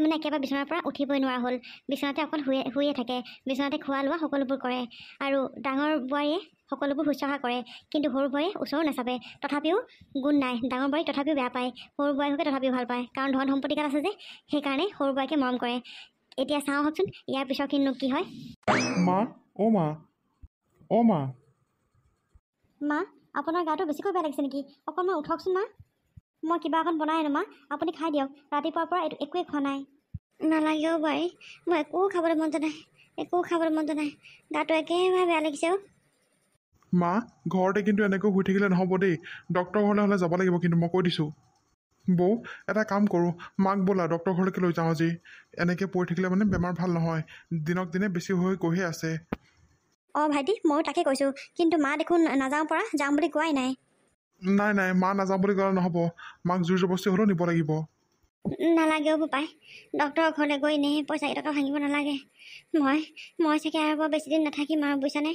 মানে একেবাৰে বিচনাৰ পৰা উঠিবই নোৱাৰা হ'ল। বিচনাতে অকল শুয়ে থাকে, বিচনাতে খোৱা লোৱা সকলোবোৰ কৰে। আৰু ডাঙৰ বোৱাৰীয়ে সকলোবোৰ শুশ্ৰূষা কৰে, কিন্তু সৰু বোৱাৰীয়ে ওচৰো নাচাপে। তথাপিও গুণ নাই, ডাঙৰ বোৱাৰীক তথাপিও বেয়া পায়, সৰু বোৱাৰীকে তথাপিও ভাল পায়, কাৰণ ধন সম্পত্তিকাল আছে যে, সেইকাৰণে সৰু বোৱাৰীকে মৰম কৰে। এতিয়া চাওঁ আহকচোন ইয়াৰ পিছৰখিনিনো কি হয়। মা, আপোনাৰ গাটো বেছিকৈ বেয়া লাগিছে নেকি? অকণমান উঠকচোন মা। মই কিবা অকণ বনাই আনো মা, আপুনি খাই দিয়ক। ৰাতিপুৱাৰ পৰা একোৱেই খোৱা নাই। নালাগে বোৱাৰী, মই একো খাবলৈ মন যোৱা নাই, গাটো একেবাৰে বেয়া লাগিছে। মা, ঘৰতে কিন্তু এনেকৈ শুই থাকিলে নহ'ব দেই, ডক্টৰ ঘৰলৈ হ'লে যাব লাগিব, কিন্তু মই কৈ দিছোঁ। বৌ, এটা কাম কৰোঁ, মাক ব'লা ডক্টৰ ঘৰলৈকে লৈ যাওঁ আজি। এনেকৈ পৰি থাকিলে মানে বেমাৰ ভাল নহয়, দিনক দিনে বেছি হৈ গৈহে আছে। ভাইটি, ময়ো তাকে কৈছোঁ, কিন্তু মা দেখোন নাযাওঁ পৰা, যাম বুলি কোৱাই নাই। নাই, মা নাযাওঁ বুলি ক'লে নহ'ব, মাক জোৰ জবস্তি হ'লেও নিব লাগিব। নালাগেও বোপাই, ডক্টৰৰ ঘৰলৈ গৈ এনেই পইচা কেইটকা ভাঙিব নালাগে। মই চাগে আৰু বৰ বেছি দিন নাথাকিম আৰু, বুজিছানে?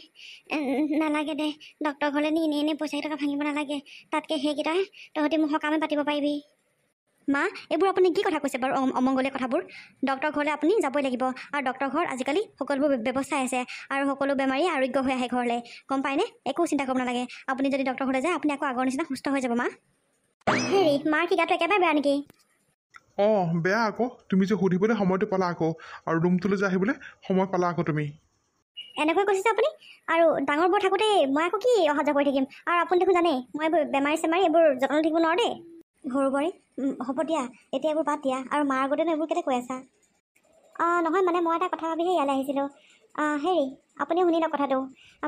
নালাগে দে, ডক্টৰ ঘৰলৈ নি এনেই পইচা কেইটকা ভাঙিব নালাগে। তাতকৈ সেইকেইটাই তহঁতি মোৰ সকামে পাতিব পাৰিবি। মা, এইবোৰ আপুনি কি কথা কৈছে বাৰু? অমংগলীয়া কথাবোৰ। ডক্টৰ ঘৰলৈ আপুনি যাবই লাগিব, আৰু ডক্টৰ ঘৰত আজিকালি সকলোবোৰ ব্যৱস্থাই আছে, আৰু সকলো বেমাৰী আৰোগ্য হৈ আহে ঘৰলৈ, গম পায়নে? একো চিন্তা কৰিব নালাগে। আপুনি যদি ডক্টৰ ঘৰলৈ যায়, আপুনি আকৌ আগৰ নিচিনা সুস্থ হৈ যাব মা। হেৰি, মাৰ কি গাটো একেবাৰে বেয়া নেকি? বেয়া আকৌ, তুমি যে সুধিবলৈ সময়টো পালা আকৌ, আৰু ৰুমটোলৈ যে আহিবলৈ সময় পালা আকৌ তুমি। এনেকৈ কৈছে আপুনি? আৰু ডাঙৰ বৰ থাকোঁতে মই আকৌ কি অহা যোৱা কৰি থাকিম? আৰু আপুনি দেখোন জানেই মই এইবোৰ বেমাৰী এইবোৰ যত্ন থাকিব নোৱাৰোঁ দেই। সৰু বোৱাৰী, হ'ব দিয়া, এতিয়া এইবোৰ বাদ দিয়া। আৰু মাৰ আগতেনো এইবোৰ কেতিয়া কৈ আছা? নহয় মানে মই এটা কথা ভাবিহে ইয়ালৈ আহিছিলোঁ। হেৰি, আপুনি শুনি লওক কথাটো।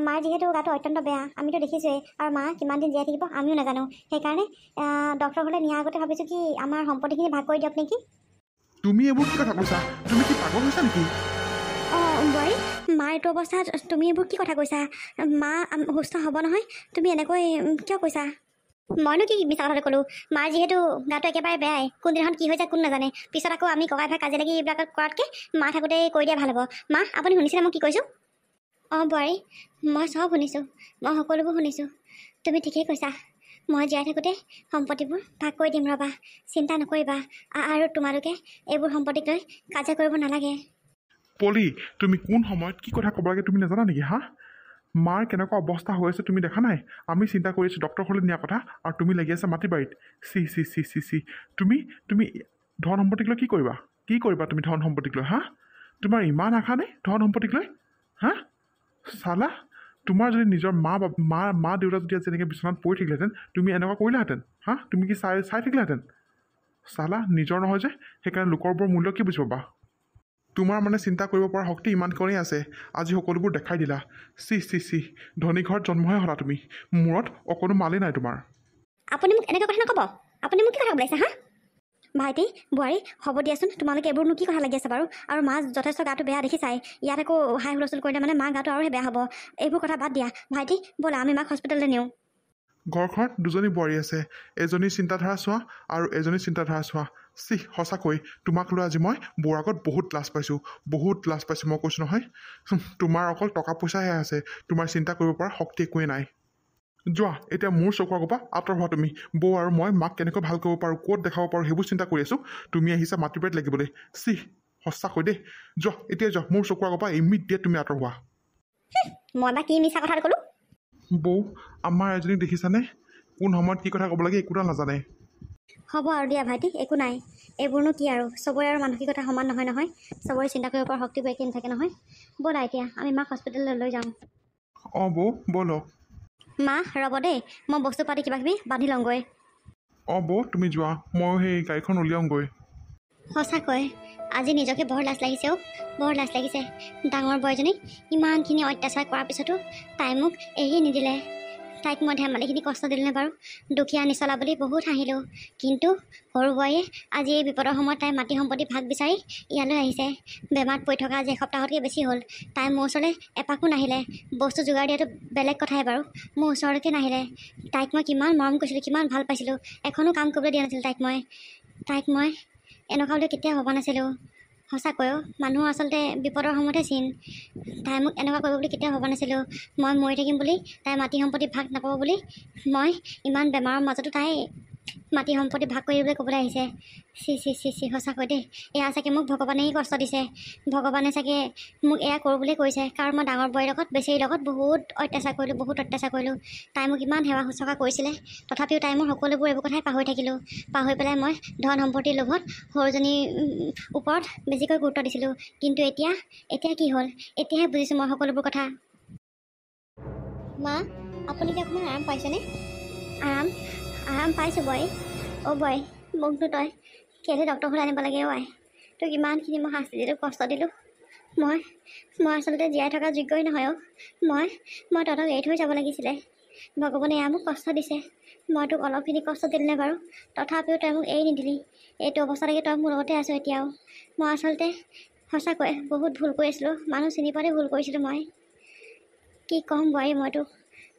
মাৰ যিহেতু গাটো অত্যন্ত বেয়া, আমিতো দেখিছোৱেই, আৰু মা কিমান দিন জীয়াই থাকিব আমিও নাজানো। সেইকাৰণে ডক্টৰ ঘৰলৈ নিয়াৰ আগতে ভাবিছোঁ কি আমাৰ সম্পত্তিখিনি ভাগ কৰি দিয়ক নেকি। তুমি এইবোৰ কি কথা কৈছা? তুমি কি পাগল হৈছা নেকি? অঁ বোৱাৰী, মাৰ এইটো অৱস্থাত তুমি এইবোৰ কি কথা কৈছা? মা সুস্থ হ'ব নহয়, তুমি এনেকৈ কিয় কৈছা? মইনো কি মিছা কথাটো ক'লোঁ? মাৰ যিহেতু গাটো একেবাৰে বেয়াই, কোনদিনাখন কি হৈ যায় কোন নাজানে। পিছত আকৌ আমি ককাই ভাই কাজিয়া লাগি এইবিলাক কৰাতকৈ মা থাকোঁতে কৰি দিয়া ভাল হ'ব। মা আপুনি শুনিছেনে মই কি কৈছোঁ? অঁ বোৱাৰী, মই চব শুনিছোঁ, মই সকলোবোৰ শুনিছোঁ। তুমি ঠিকেই কৈছা। মই জীয়াই থাকোঁতে সম্পত্তিবোৰ ভাগ কৰি দিম ৰ'বা, চিন্তা নকৰিবা। আৰু তোমালোকে এইবোৰ সম্পত্তিক লৈ কাজিয়া কৰিব নালাগে। পলি, তুমি কোন সময়ত কি কথা ক'ব লাগে তুমি নাজানা নেকি? মাৰ কেনেকুৱা অৱস্থা হৈ আছে তুমি দেখা নাই? আমি চিন্তা কৰি আছোঁ ডক্টৰ ঘৰলৈ নিয়াৰ কথা, আৰু তুমি লাগি আছা মাটি বাৰীত। C C C C C তুমি ধন সম্পত্তিক লৈ কি কৰিবা তুমি ধন সম্পত্তিক লৈ? তোমাৰ ইমান আশা নে ধন সম্পত্তিক লৈ? চালা, তোমাৰ যদি নিজৰ মা দেউতা যদি আজি এনেকৈ বিচনাত পৰি থাকিলেহেঁতেন, তুমি এনেকুৱা কৰিলাহেঁতেন? তুমি কি চাই থাকিলাহেঁতেন? চালা, নিজৰ নহয় যে সেইকাৰণে লোকৰবোৰ মূল্য কি বুজি পাবা? তোমাৰ মানে চিন্তা কৰিব পৰা শক্তি ইমানকণেই আছে, আজি সকলোবোৰ দেখাই দিলা। চি চি চি, ধনী ঘৰত জন্মহে হ'লা তুমি, মূৰত অকণো মালেই নাই তোমাৰ। আপুনি মোক এনেকুৱা কথা নক'ব। আপুনি মোক কি কথা ক'লাইছে? ভাইটি বোৱাৰী, হ'ব দিয়াচোন, তোমালোকে এইবোৰনো কি কথা লাগি আছে বাৰু? আৰু মা যথেষ্ট গাটো বেয়া দেখিছাই, ইয়াত আকৌ হাই হুলস্থুল কৰিলে মানে মা গাটো আৰুহে বেয়া হ'ব। এইবোৰ কথা বাদ দিয়া ভাইটি, ব'লা আমি মাক হস্পিটেললৈ নিওঁ। ঘৰখনত দুজনী বোৱাৰী আছে, এজনী চিন্তাধাৰা চোৱা আৰু এজনী চিন্তাধাৰা চোৱা। সঁচাকৈ তোমাক লৈ আজি মই বৰ আগত বহুত লাজ পাইছোঁ, মই কৈছোঁ নহয়। তোমাৰ অকল টকা পইচাহে আছে, তোমাৰ চিন্তা কৰিব পৰা শক্তি একোৱেই নাই। যোৱা এতিয়া মোৰ চকুৰ আগৰ পৰা আঁতৰ হোৱা তুমি। বৌ আৰু মই মাক কেনেকৈ ভাল কৰিব পাৰোঁ, ক'ত দেখাব পাৰোঁ সেইবোৰ চিন্তা কৰি আছোঁ। তুমি আহিছা মাটি বাৰীত লাগিবলৈ। সঁচাকৈ দেই, যোৱা এতিয়া যোৱা, মোৰ চকুৰ আগৰ পৰা ইমিডিয়েট তুমি আঁতৰ হোৱা। মই বা কি মিছা কথা ক'লোঁ? বৌ, আমাৰ এজনীক দেখিছানে? কোন সময়ত কি কথা ক'ব লাগে একোটা নাজানে। হ'ব আৰু দিয়া ভাইটি, একো নাই। এইবোৰনো কি আৰু, চবৰে আৰু মানসিকতা সমান নহয় নহয়, চবৰে চিন্তা কৰিব পৰা শক্তিবোৰ একেই নাথাকে নহয়। ব'লা এতিয়া আমি মাক হস্পিটেললৈ লৈ যাওঁ। অঁ বৌ, ব'লক। মা ৰ'ব দেই, মই বস্তু পাতি কিবা কিবি বান্ধি লওঁগৈ। অঁ বৌ, তুমি যোৱা, ময়ো সেই গাড়ীখন উলিয়াওঁগৈ। সঁচাকৈ আজি নিজকে বৰ লাজ লাগিছে অ', বৰ লাজ লাগিছে। ডাঙৰ বোৱাৰীজনীক ইমানখিনি অত্যাচাৰ কৰাৰ পিছতো তাই মোক এৰি নিদিলে। তাইক মই ধেমালিখিনি কষ্ট দিলোঁনে বাৰু? দুখীয়া নিচলা বুলি বহুত হাঁহিলোঁ, কিন্তু সৰু বোৱাৰীয়ে আজি এই বিপদৰ সময়ত তাই মাটি সম্পত্তি ভাগ বিচাৰি ইয়ালৈ আহিছে। বেমাৰত পৰি থকা আজি এসপ্তাহতকৈ বেছি হ'ল। তাই মোৰ ওচৰলৈ এপাকো নাহিলে। বস্তু যোগাৰ দিয়াটো বেলেগ কথাই বাৰু, মোৰ ওচৰলৈকে নাহিলে। তাইক মই কিমান মৰম কৰিছিলোঁ, কিমান ভাল পাইছিলোঁ, এখনো কাম কৰিবলৈ দিয়া নাছিলোঁ তাইক মই এনেকুৱা বুলি কেতিয়াও ভবা নাছিলোঁ। সঁচাকৈ মানুহ আচলতে বিপদৰ সময়তহে চিন। তাই মোক এনেকুৱা কৰিব বুলি কেতিয়াও ভবা নাছিলোঁ। মই মৰি থাকিম বুলি, তাই মাটি সম্পত্তি ভাগ নাপাব বুলি, মই ইমান বেমাৰৰ মাজতো তাই মাটি সম্পত্তি ভাগ কৰিবলৈ ক'বলৈ আহিছে। চি চি চি চি, সঁচাকৈ দেই, এয়া চাগে মোক ভগৱানেই কষ্ট দিছে। ভগৱানে চাগে মোক এয়া কৰোঁ বুলিয়ে কৈছে, কাৰণ মই ডাঙৰ বোৱাৰীৰ লগত বেচেৰীৰ লগত বহুত অত্যাচাৰ কৰিলোঁ। তাই মোক ইমান সেৱা শুশ্ৰূষা কৰিছিলে, তথাপিও তাই মোৰ সকলোবোৰ এইবোৰ কথাই পাহৰি থাকিলোঁ। পাহৰি পেলাই মই ধন সম্পত্তিৰ লোভত সৰুজনীৰ ওপৰত বেছিকৈ গুৰুত্ব দিছিলোঁ। কিন্তু এতিয়া কি হ'ল, এতিয়াহে বুজিছোঁ মই সকলোবোৰ কথা। মা, আপুনি কি অকণমান আৰাম পাইছেনে? আৰাম পাইছোঁ বোৱাৰী। অ' বোৱাৰী, মোকতো তই কেলৈ ডক্টৰ ঘৰলৈ আনিব লাগে? তোক ইমানখিনি মই শাস্তি দিলোঁ, কষ্ট দিলোঁ। মই আচলতে জীয়াই থকা যোগ্যই নহয়। মই তহঁতক এৰি থৈ যাব লাগিছিলে। ভগৱানে এয়া মোক কষ্ট দিছে। মই তোক অলপখিনি কষ্ট দিলোঁনে বাৰু? তথাপিও তই মোক এৰি নিদিলি। এইটো অৱস্থালৈকে তই মোৰ লগতে আছোঁ এতিয়াও। মই আচলতে সঁচাকৈ বহুত ভুল কৰিছিলোঁ, মানুহ চিনি পোৱাতে ভুল কৰিছিলোঁ। মই কি ক'ম বোৱাৰী, মই তোক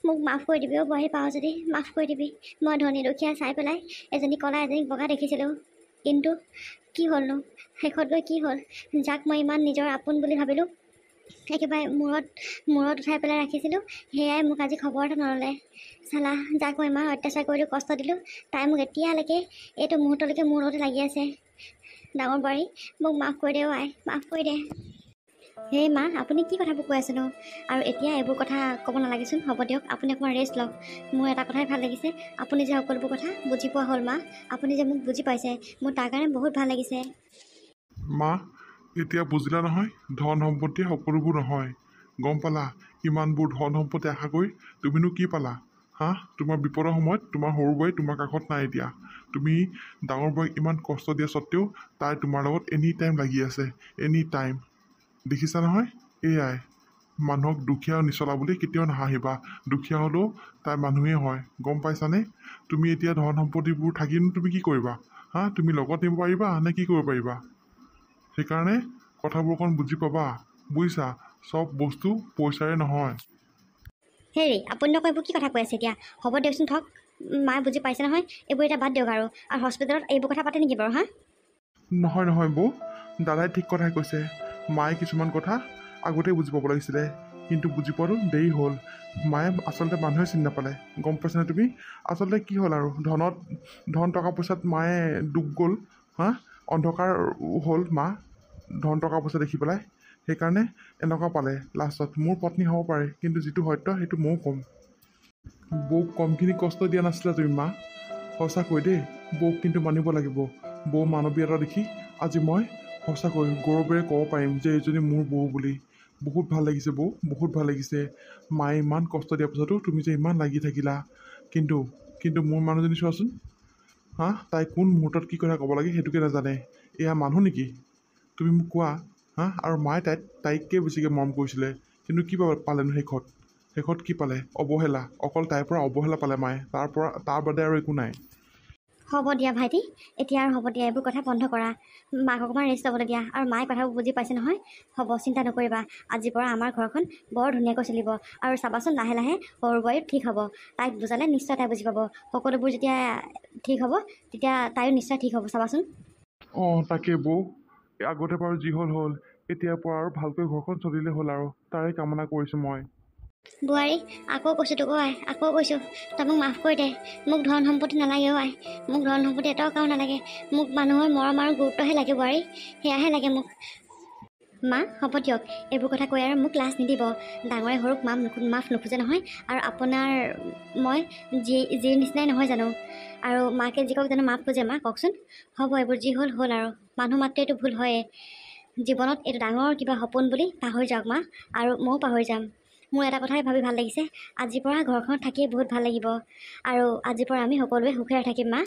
মোক মাফ কৰি দিবি। বোৱাৰী, পাওঁ যদি মাফ কৰি দিবি। মই ধনী দুখীয়া চাই পেলাই এজনী ক'লা এজনীক বগা দেখিছিলোঁ, কিন্তু কি হ'লনো? শেষত গৈ কি হ'ল? যাক মই ইমান নিজৰ আপোন বুলি ভাবিলোঁ, একেবাৰে মূৰত উঠাই পেলাই ৰাখিছিলোঁ, সেয়াই মোক আজি খবৰ এটা নল'লে। চালা, যাক মই ইমান অত্যাচাৰ কৰিলোঁ, কষ্ট দিলোঁ, তাই মোক এতিয়ালৈকে এইটো মুহূৰ্তলৈকে মোৰ লগতে লাগি আছে। ডাঙৰ বোৱাৰী, মোক মাফ কৰি দে মাফ কৰি দে। হেই মা, আপুনি কি কথাবোৰ কৈ আছেনো? আৰু এতিয়া এইবোৰ কথা ক'ব নালাগেচোন। হ'ব দিয়ক, আপুনি অকণমান ৰেষ্ট লওক। মোৰ এটা কথাই ভাল লাগিছে, আপুনি যে সকলোবোৰ কথা বুজি পোৱা হ'ল। মা, আপুনি যে মোক বুজি পাইছে, মোৰ তাৰ কাৰণে বহুত ভাল লাগিছে। মা, এতিয়া বুজিলা নহয়, ধন সম্পত্তি সকলোবোৰ নহয়। গম পালা? ইমানবোৰ ধন সম্পত্তি আশা কৰি তুমিনো কি পালা? তোমাৰ বিপদৰ সময়ত তোমাৰ সৰু বোৱাৰী তোমাৰ কাষত নাই এতিয়া। তুমি ডাঙৰ বোৱাৰীক ইমান কষ্ট দিয়া স্বত্তেও তাই তোমাৰ লগত এনি টাইম লাগি আছে, এনি টাইম। দেখিছা নহয়, এয়াই মানুহক দুখীয়া নিচলা বুলি কেতিয়াও নাহাঁহিবা। দুখীয়া হ'লেও তাই মানুহেই হয়, গম পাইছানে? তুমি এতিয়া ধন সম্পত্তিবোৰ থাকিনো তুমি কি কৰিবা? তুমি লগত নিব পাৰিবা নে কি কৰিব পাৰিবা? সেইকাৰণে কথাবোৰ অকণ বুজি পাবা, বুজিছা? চব বস্তু পইচাৰে নহয়। হেৰি আপুনি নকয় এইবোৰ কি কথা কৈ আছে এতিয়া? হ'ব দিয়কচোন থওক, মায়ে বুজি পাইছে নহয়। এইবোৰ এতিয়া বাদ দিয়ক আৰু হস্পিটেলত এইবোৰ কথা পাতে নেকি বাৰু? নহয় নহয় বৌ, দাদাই ঠিক কথাই কৈছে। মায়ে কিছুমান কথা আগতেই বুজি পাব লাগিছিলে, কিন্তু বুজি পোৱাটো দেৰি হ'ল। মায়ে আচলতে মানুহে চিনি নাপালে, গম পাইছানে তুমি? আচলতে কি হ'ল আৰু ধন টকা পইচাত মায়ে ডুব গ'ল। অন্ধকাৰ হ'ল মা ধন টকা পইচা দেখি পেলাই। সেইকাৰণে এনেকুৱা পালে লাষ্টত। মোৰ পত্নী হ'ব পাৰে, কিন্তু যিটো সত্য সেইটো ময়ো ক'ম। বৌক কমখিনি কষ্ট দিয়া নাছিলা তুমি মা, সঁচাকৈ দেই। বৌক কিন্তু মানিব লাগিব। বৌ মানৱীয়তা দেখি আজি মই সঁচাকৈ গৌৰৱেৰে ক'ব পাৰিম যে এইজনী মোৰ বৌ বুলি। বহুত ভাল লাগিছে বৌ, বহুত ভাল লাগিছে। মায়ে ইমান কষ্ট দিয়াৰ পিছতো তুমি যে ইমান লাগি থাকিলা। কিন্তু মোৰ মানুহজনী চোৱাচোন, তাই কোন মুহূৰ্তত কি কথা ক'ব লাগে সেইটোকে নাজানে। এয়া মানুহ নেকি? তুমি মোক কোৱা। আৰু মায়ে তাইতকৈ বেছিকৈ মৰম কৰিছিলে, কিন্তু কি পালেনো শেষত কি পালে? অৱহেলা। অকল তাইৰ পৰা অৱহেলা পালে মায়ে, তাৰ বাদে আৰু একো নাই। হ'ব দিয়া ভাইটি, এতিয়া আৰু হ'ব দিয়া, এইবোৰ কথা বন্ধ কৰা। মাক অকণমান ৰেষ্ট ল'বলৈ দিয়া। আৰু মায়ে কথাবোৰ বুজি পাইছে নহয়। হ'ব, চিন্তা নকৰিবা। আজিৰ পৰা আমাৰ ঘৰখন বৰ ধুনীয়াকৈ চলিব। আৰু চাবাচোন লাহে লাহে সৰু বোৱাৰী ঠিক হ'ব। তাইক বুজালে নিশ্চয় তাই বুজি পাব। সকলোবোৰ যেতিয়া ঠিক হ'ব তেতিয়া তাইও নিশ্চয় ঠিক হ'ব, চাবাচোন। তাকে বৌ, আগতে বাৰু যি হ'ল এতিয়াৰ পৰা আৰু ভালকৈ ঘৰখন চলিলে হ'ল আৰু তাৰে কামনা কৰিছোঁ মই। বোৱাৰী, আকৌ কৈছোঁ তোক আই, আকৌ কৈছোঁ, তই মোক মাফ কৰি দে। মোক ধন সম্পত্তি নালাগে আই, মোক ধন সম্পত্তি এটকাও নালাগে। মোক মানুহৰ মৰম আৰু গুৰুত্বহে লাগে বোৱাৰী, সেয়াহে লাগে মোক। মা হ'ব দিয়ক, এইবোৰ কথা কৈ আৰু মোক লাজ নিদিব। ডাঙৰে সৰুক মাফ নোখোজে নহয়। আৰু আপোনাৰ মই জিৰ নিচিনাই নহয় জানো? আৰু মাকে যি কওক জানো মাফ খোজে মা, কওকচোন? হ'ব, এইবোৰ যি হ'ল আৰু মানুহ মাত্ৰ এইটো ভুল হয়েই। জীৱনত এইটো ডাঙৰ কিবা সপোন বুলি পাহৰি যাওক মা, আৰু ময়ো পাহৰি যাম। মোৰ এটা কথাই ভাবি ভাল লাগিছে, আজিৰ পৰা ঘৰখনত থাকিয়ে বহুত ভাল লাগিব। আৰু আজিৰ পৰা আমি সকলোৱে সুখেৰে থাকিম মা।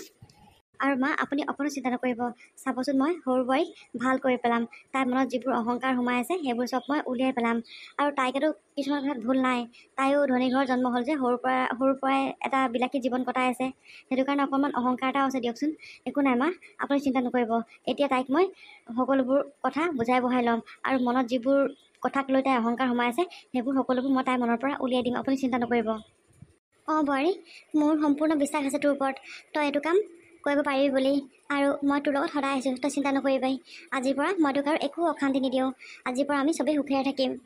আৰু মা আপুনি অকণো চিন্তা নকৰিব। চাবচোন মই সৰু বোৱাৰীক ভাল কৰি পেলাম। তাইৰ মনত যিবোৰ অহংকাৰ সোমাই আছে সেইবোৰ চব মই উলিয়াই পেলাম। আৰু তাইকেতো কিছুমান কথাত ভুল নাই। তাইও ধনী ঘৰৰ জন্ম হ'ল যে, সৰুৰ পৰাই এটা বিলাসী জীৱন কটাই আছে। সেইটো কাৰণে অকণমান অহংকাৰ এটাও আছে দিয়কচোন। একো নাই মা, আপুনি চিন্তা নকৰিব। এতিয়া তাইক মই সকলোবোৰ কথা বুজাই বঢ়াই ল'ম। আৰু মনত যিবোৰ কথাক লৈ তাইৰ অহংকাৰ সোমাই আছে সেইবোৰ সকলোবোৰ মই তাইৰ মনৰ পৰা উলিয়াই দিম, আপুনি চিন্তা নকৰিব। বোৱাৰী, মোৰ সম্পূৰ্ণ বিশ্বাস আছে তোৰ ওপৰত। তই এইটো কাম কৰিব পাৰিবি বুলি। আৰু মই তোৰ লগত সদায় আছোঁ, তই চিন্তা নকৰিবি। আজিৰ পৰা মই তোক আৰু একো অশান্তি নিদিওঁ। আজিৰ পৰা আমি চবেই সুখেৰে থাকিম।